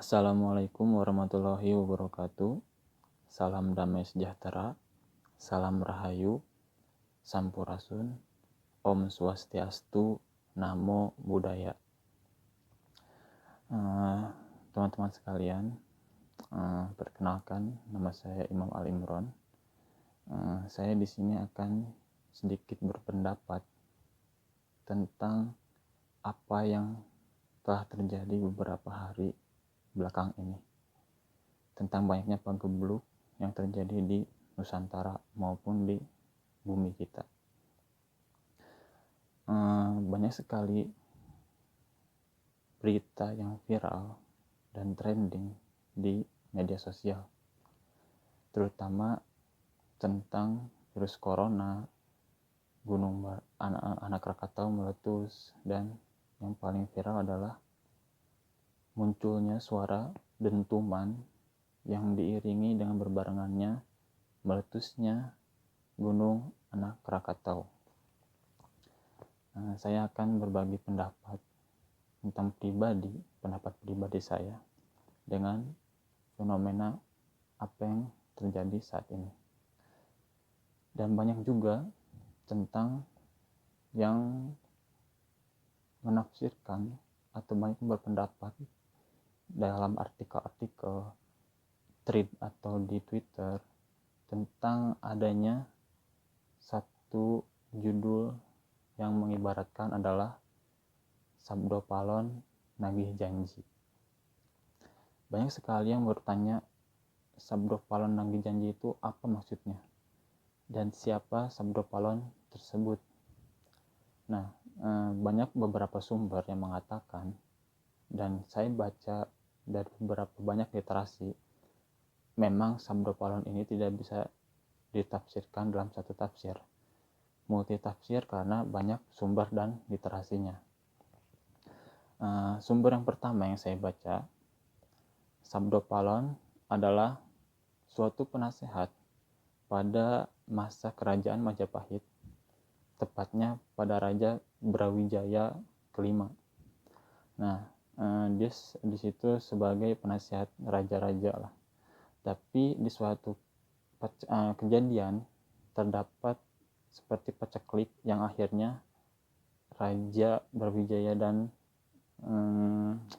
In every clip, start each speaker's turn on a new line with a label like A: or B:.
A: Assalamualaikum warahmatullahi wabarakatuh. Salam damai sejahtera, salam rahayu, sampurasun, Om Swastiastu, Namo Buddhaya. Teman-teman sekalian, perkenalkan nama saya Imam Al Imron. Saya di sini akan sedikit berpendapat tentang apa yang telah terjadi beberapa hari belakang ini, tentang banyaknya pagebluk yang terjadi di Nusantara maupun di bumi kita. Banyak sekali berita yang viral dan trending di media sosial, terutama tentang virus corona, gunung anak Krakatau meletus, dan yang paling viral adalah munculnya suara dentuman yang diiringi dengan berbarengannya meletusnya gunung anak Krakatau. Saya akan berbagi pendapat tentang pendapat pribadi saya dengan fenomena apa yang terjadi saat ini. Dan banyak juga tentang yang menafsirkan atau banyak berpendapat dalam artikel-artikel, thread atau di Twitter tentang adanya satu judul yang mengibaratkan adalah Sabdo Palon Nagih Janji. Banyak sekali yang bertanya, Sabdo Palon Nagih Janji itu apa maksudnya? Dan siapa Sabdo Palon tersebut? Nah, banyak beberapa sumber yang mengatakan, dan saya baca dari beberapa banyak literasi, memang Sabdo Palon ini tidak bisa ditafsirkan dalam satu tafsir, multitafsir karena banyak sumber dan literasinya. Sumber yang pertama yang saya baca, Sabdo Palon adalah suatu penasehat pada masa kerajaan Majapahit, tepatnya pada Raja Brawijaya kelima. Nah, dia di situ sebagai penasihat raja-raja lah. Tapi di suatu kejadian terdapat seperti paceklik yang akhirnya Raja Brawijaya dan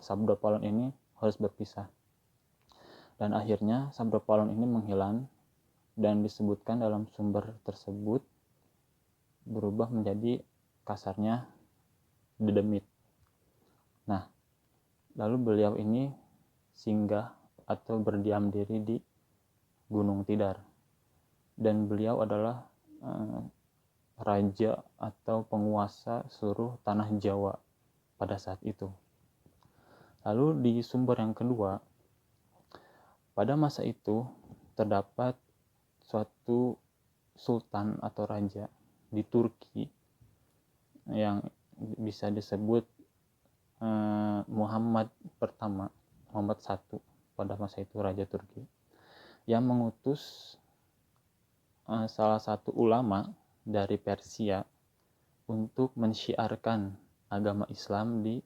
A: Sabdo Palon ini harus berpisah. Dan akhirnya Sabdo Palon ini menghilang, dan disebutkan dalam sumber tersebut berubah menjadi kasarnya Dedemit. Nah, lalu beliau ini singgah atau berdiam diri di Gunung Tidar, dan beliau adalah raja atau penguasa seluruh tanah Jawa pada saat itu. Lalu di sumber yang kedua, pada masa itu terdapat suatu sultan atau raja di Turki yang bisa disebut Muhammad pertama, Muhammad I pada masa itu, raja Turki, yang mengutus salah satu ulama dari Persia untuk mensyiarkan agama Islam di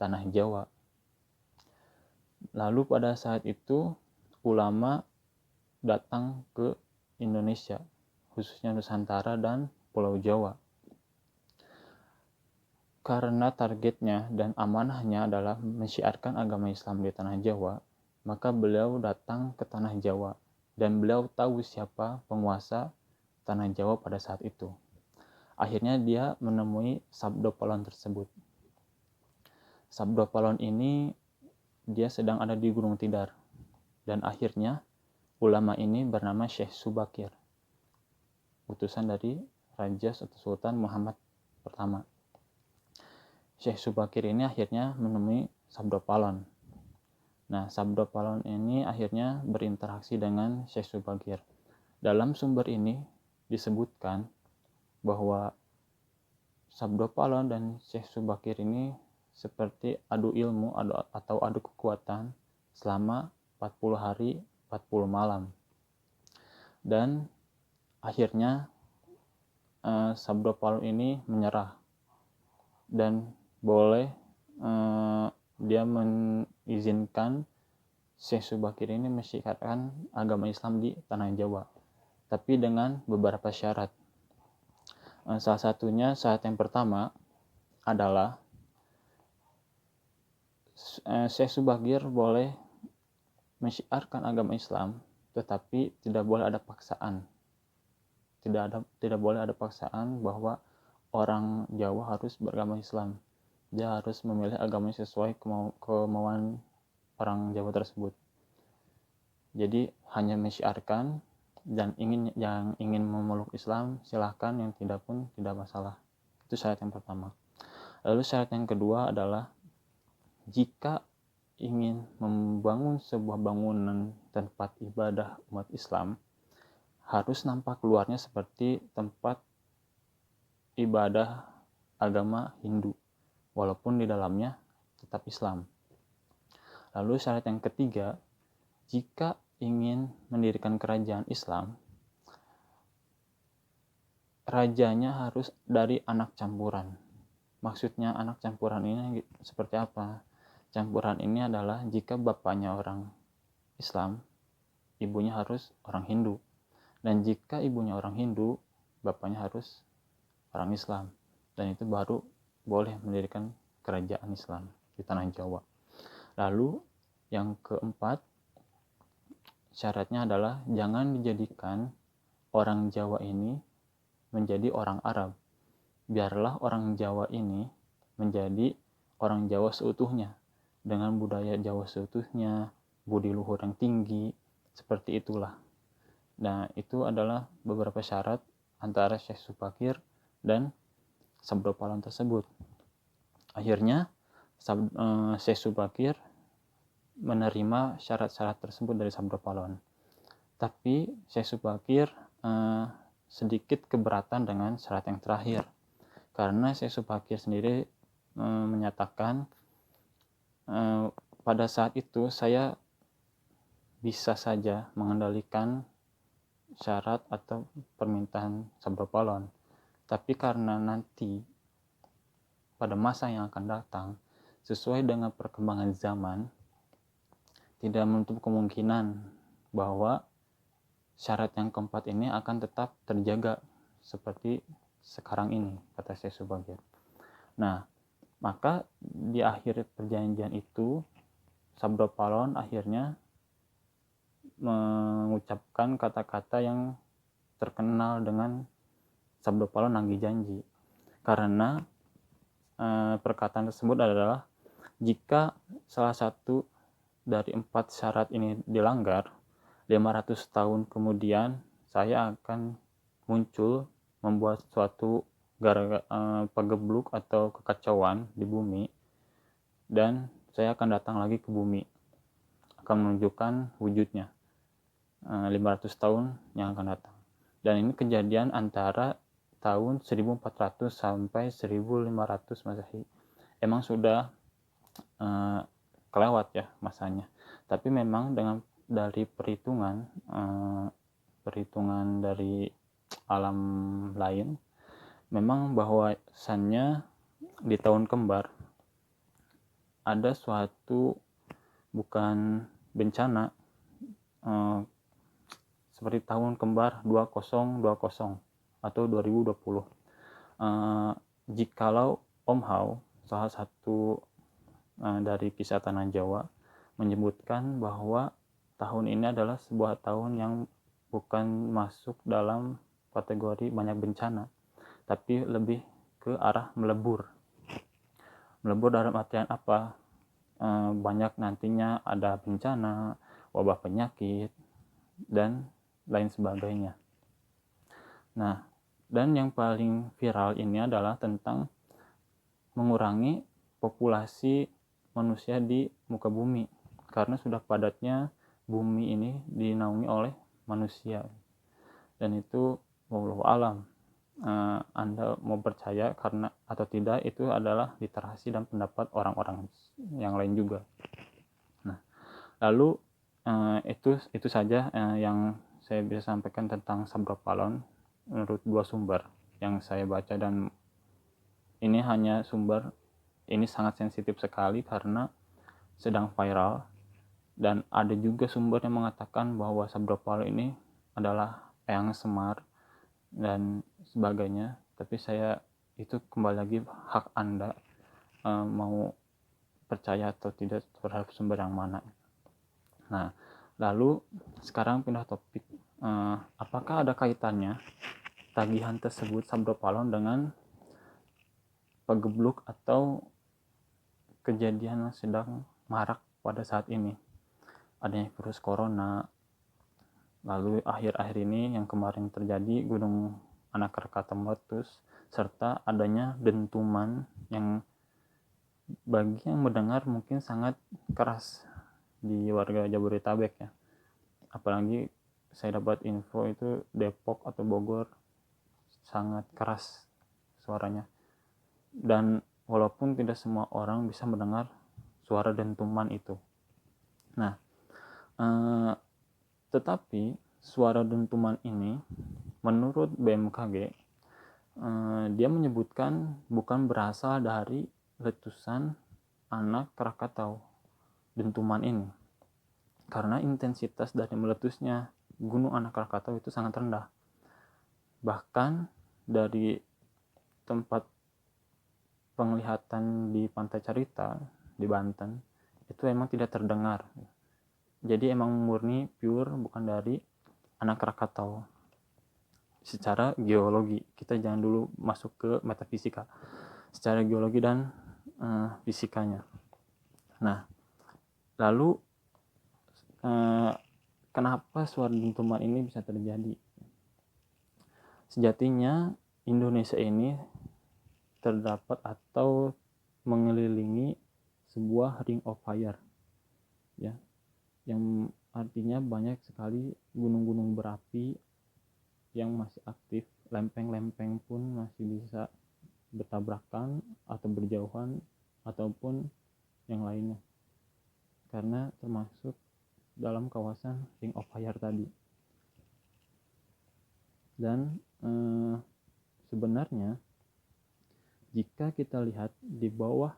A: tanah Jawa. Lalu pada saat itu ulama datang ke Indonesia, khususnya Nusantara dan Pulau Jawa. Karena targetnya dan amanahnya adalah mensyiarkan agama Islam di tanah Jawa, maka beliau datang ke tanah Jawa dan beliau tahu siapa penguasa tanah Jawa pada saat itu. Akhirnya dia menemui Sabdo Palon tersebut. Sabdo Palon ini dia sedang ada di Gunung Tidar, dan akhirnya ulama ini bernama Syekh Subakir, utusan dari Raja atau Sultan Muhammad pertama. Syekh Subakir ini akhirnya menemui Sabdo Palon. Nah, Sabdo Palon ini akhirnya berinteraksi dengan Syekh Subakir. Dalam sumber ini disebutkan bahwa Sabdo Palon dan Syekh Subakir ini seperti adu ilmu atau adu kekuatan selama 40 hari 40 malam. Dan akhirnya Sabdo Palon ini menyerah dan boleh dia mengizinkan Syekh Subakir ini mensyiarkan agama Islam di tanah Jawa, tapi dengan beberapa syarat. Salah satunya, syarat yang pertama adalah Syekh Subakir boleh mensyiarkan agama Islam, tetapi tidak boleh ada paksaan. Tidak boleh ada paksaan bahwa orang Jawa harus beragama Islam. Dia harus memilih agama sesuai kemauan orang Jawa tersebut. Jadi hanya mensyiarkan, dan yang ingin memeluk Islam silahkan, yang tidak pun tidak masalah. Itu syarat yang pertama. Lalu syarat yang kedua adalah jika ingin membangun sebuah bangunan tempat ibadah umat Islam, harus nampak luarnya seperti tempat ibadah agama Hindu, walaupun di dalamnya tetap Islam. Lalu syarat yang ketiga, jika ingin mendirikan kerajaan Islam, rajanya harus dari anak campuran. Maksudnya anak campuran ini seperti apa? Campuran ini adalah jika bapaknya orang Islam, ibunya harus orang Hindu. Dan jika ibunya orang Hindu, bapaknya harus orang Islam. Dan itu baru boleh mendirikan kerajaan Islam di tanah Jawa. Lalu yang keempat, syaratnya adalah jangan dijadikan orang Jawa ini menjadi orang Arab. Biarlah orang Jawa ini menjadi orang Jawa seutuhnya, dengan budaya Jawa seutuhnya, budi luhur yang tinggi, seperti itulah. Nah, itu adalah beberapa syarat antara Syekh Subakir dan Sabdo Palon tersebut. Akhirnya Syekh Subakir menerima syarat-syarat tersebut dari Sabdo Palon. Tapi Syekh Subakir sedikit keberatan dengan syarat yang terakhir, karena Syekh Subakir sendiri menyatakan pada saat itu saya bisa saja mengendalikan syarat atau permintaan Sabdo Palon, tapi karena nanti pada masa yang akan datang, sesuai dengan perkembangan zaman, tidak menutup kemungkinan bahwa syarat yang keempat ini akan tetap terjaga seperti sekarang ini, kata Syekh Subakir. Nah, maka di akhir perjanjian itu, Sabdo Palon akhirnya mengucapkan kata-kata yang terkenal dengan Sabdo Palon Nagih Janji. Karena perkataan tersebut adalah, jika salah satu dari 4 syarat ini dilanggar, 500 tahun kemudian saya akan muncul membuat suatu pagebluk atau kekacauan di bumi, dan saya akan datang lagi ke bumi, akan menunjukkan wujudnya 500 tahun yang akan datang. Dan ini kejadian antara tahun 1400 sampai 1500 Masehi. Emang sudah kelewat ya masanya, tapi memang dari perhitungan dari alam lain, memang bahwasannya di tahun kembar ada suatu, bukan bencana, seperti tahun kembar 2020 atau 2020. Jikalau Om Hao, salah satu dari kisah tanah Jawa, menyebutkan bahwa tahun ini adalah sebuah tahun yang bukan masuk dalam kategori banyak bencana, tapi lebih ke arah melebur. Melebur dalam artian apa? Banyak nantinya ada bencana, wabah penyakit, dan lain sebagainya. Nah, dan yang paling viral ini adalah tentang mengurangi populasi manusia di muka bumi, karena sudah padatnya bumi ini dinaungi oleh manusia. Dan itu wallahu alam, Anda mau percaya karena atau tidak, itu adalah literasi dan pendapat orang-orang yang lain juga. Nah, lalu itu saja yang saya bisa sampaikan tentang Sabdo Palon menurut 2 sumber yang saya baca, dan ini hanya sumber ini sangat sensitif sekali karena sedang viral, Dan ada juga sumber yang mengatakan bahwa Sabda Palo ini adalah Eyang Semar dan sebagainya. Tapi saya itu kembali lagi hak Anda mau percaya atau tidak terhadap sumber yang mana. Nah, lalu sekarang pindah topik. Apakah ada kaitannya tagihan tersebut Sabda Palon dengan pagebluk atau kejadian yang sedang marak pada saat ini? Adanya virus corona, lalu akhir-akhir ini yang kemarin terjadi Gunung Anak Rakatau meletus, serta adanya dentuman yang bagi yang mendengar mungkin sangat keras di warga Jabodetabek ya. Apalagi saya dapat info itu Depok atau Bogor sangat keras suaranya. Dan walaupun tidak semua orang bisa mendengar suara dentuman itu. Nah, tetapi suara dentuman ini menurut BMKG dia menyebutkan bukan berasal dari letusan Anak Krakatau dentuman ini, karena intensitas dari meletusnya Gunung Anak Krakatau itu sangat rendah. Bahkan dari tempat penglihatan di Pantai Carita di Banten itu emang tidak terdengar. Jadi emang murni pure bukan dari Anak Krakatau. Secara geologi, kita jangan dulu masuk ke metafisika. Secara geologi dan fisikanya. Nah, lalu kenapa suara dentuman ini bisa terjadi? Sejatinya Indonesia ini terdapat atau mengelilingi sebuah ring of fire, ya, yang artinya banyak sekali gunung-gunung berapi yang masih aktif, lempeng-lempeng pun masih bisa bertabrakan atau berjauhan ataupun yang lainnya, karena termasuk dalam kawasan ring of fire tadi. Dan sebenarnya jika kita lihat di bawah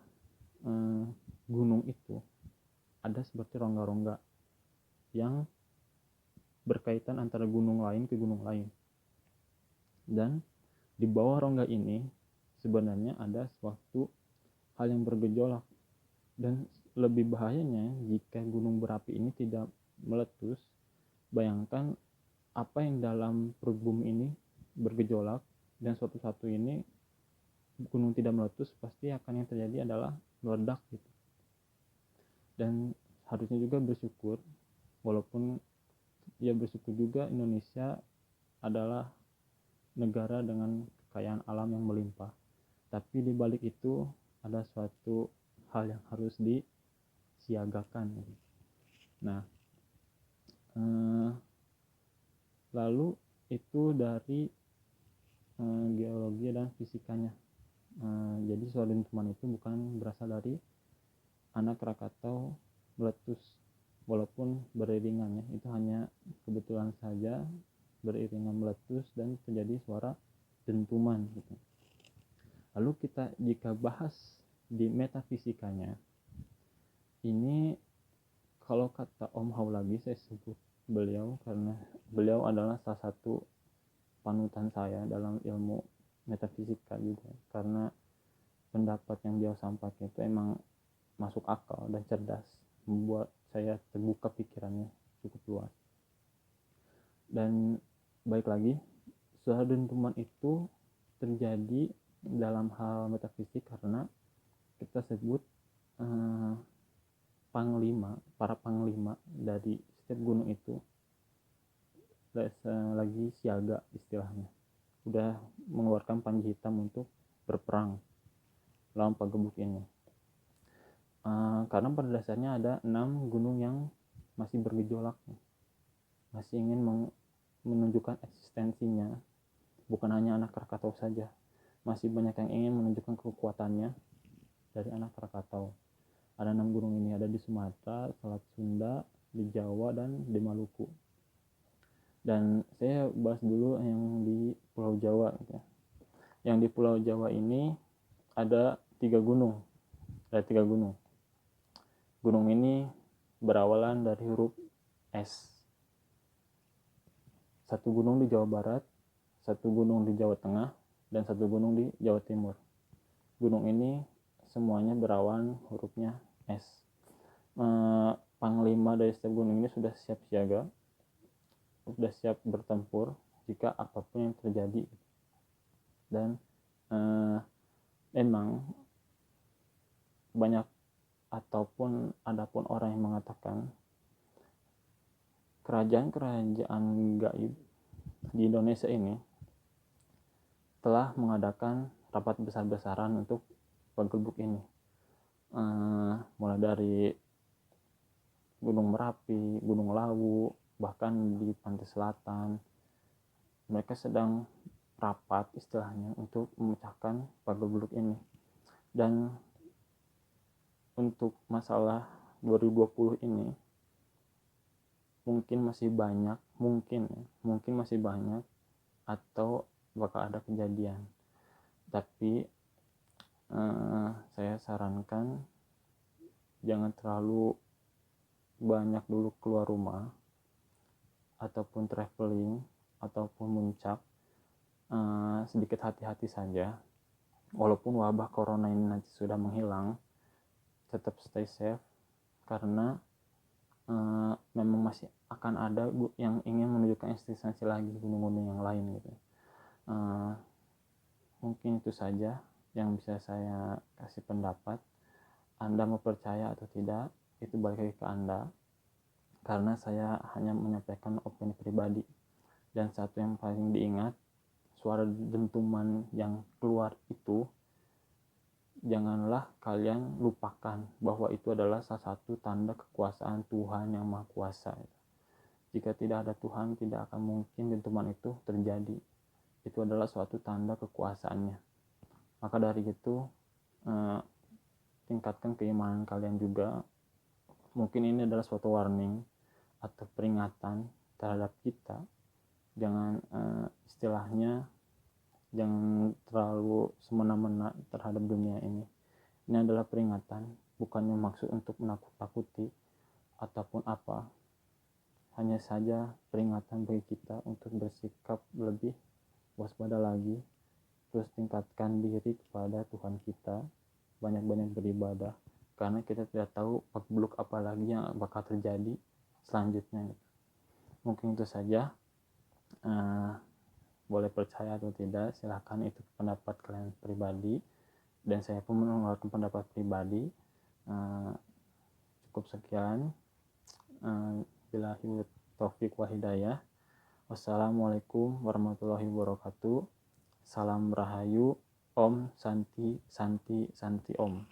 A: gunung itu ada seperti rongga-rongga yang berkaitan antara gunung lain ke gunung lain. Dan di bawah rongga ini sebenarnya ada suatu hal yang bergejolak. Dan lebih bahayanya jika gunung berapi ini tidak meletus, bayangkan apa yang dalam perut bumi ini bergejolak, dan suatu ini gunung tidak meletus, pasti akan yang terjadi adalah meledak gitu. Dan harusnya juga bersyukur, walaupun ya bersyukur juga Indonesia adalah negara dengan kekayaan alam yang melimpah, tapi di balik itu ada suatu hal yang harus disiagakan. Nah, lalu itu dari geologi dan fisikanya. Jadi suara dentuman itu bukan berasal dari Anak Krakatau meletus, walaupun beriringannya itu hanya kebetulan saja beriringan meletus dan terjadi suara dentuman gitu. Lalu kita jika bahas di metafisikanya, ini kalau kata Om Haulagi, saya sebut beliau karena beliau adalah salah satu panutan saya dalam ilmu metafisika juga, karena pendapat yang dia sampaikan itu emang masuk akal dan cerdas, membuat saya terbuka pikirannya cukup luas. Dan baik lagi, suara dentuman itu terjadi dalam hal metafisik karena kita sebut para panglima dari setiap gunung itu lagi siaga istilahnya, udah mengeluarkan panji hitam untuk berperang lawan pagebluk ini. Karena pada dasarnya ada 6 gunung yang masih bergejolak, masih ingin menunjukkan eksistensinya. Bukan hanya Anak Krakatau saja, masih banyak yang ingin menunjukkan kekuatannya dari Anak Krakatau. Ada 6 gunung ini, ada di Sumatera, Selat Sunda, di Jawa, dan di Maluku. Dan saya bahas dulu yang di Pulau Jawa. Yang di Pulau Jawa ini ada 3 gunung. Gunung ini berawalan dari huruf S. Satu gunung di Jawa Barat, satu gunung di Jawa Tengah, dan satu gunung di Jawa Timur. Gunung ini semuanya berawalan hurufnya S. Panglima dari setiap gunung ini sudah siap siaga, sudah siap bertempur jika apapun yang terjadi. Dan memang banyak ataupun adapun orang yang mengatakan kerajaan-kerajaan gaib di Indonesia ini telah mengadakan rapat besar-besaran untuk paggelbuk ini, mulai dari Gunung Merapi, Gunung Lawu, bahkan di pantai selatan mereka sedang rapat istilahnya untuk memecahkan paggelbuk ini. Dan untuk masalah 2020 ini mungkin masih banyak atau bakal ada kejadian, tapi saya sarankan jangan terlalu banyak dulu keluar rumah ataupun traveling ataupun muncak. Sedikit hati-hati saja, walaupun wabah corona ini nanti sudah menghilang, tetap stay safe, karena memang masih akan ada yang ingin menunjukkan eksistensi lagi gunung-gunung yang lain gitu. Mungkin itu saja yang bisa saya kasih pendapat. Anda mau percaya atau tidak itu balik lagi ke Anda, karena saya hanya menyampaikan opini pribadi. Dan satu yang paling diingat, suara dentuman yang keluar itu janganlah kalian lupakan bahwa itu adalah salah satu tanda kekuasaan Tuhan yang Maha Kuasa. Jika tidak ada Tuhan, tidak akan mungkin dentuman itu terjadi. Itu adalah suatu tanda kekuasaannya. Maka dari itu, tingkatkan keimanan kalian juga. Mungkin ini adalah suatu warning atau peringatan terhadap kita. Jangan istilahnya jangan terlalu semena-mena terhadap dunia ini. Ini adalah peringatan, bukannya maksud untuk menakut-takuti ataupun apa. Hanya saja peringatan bagi kita untuk bersikap lebih waspada lagi, terus tingkatkan diri kepada Tuhan kita, banyak-banyak beribadah, karena kita tidak tahu paggelbuk apa lagi yang bakal terjadi selanjutnya. Mungkin itu saja. Boleh percaya atau tidak, silahkan, itu pendapat kalian pribadi, dan saya pun mengeluarkan pendapat pribadi. Cukup sekian. Billahi taufiq wa hidayah. Wassalamualaikum warahmatullahi wabarakatuh. Salam Rahayu. Om Santi Santi Santi Om.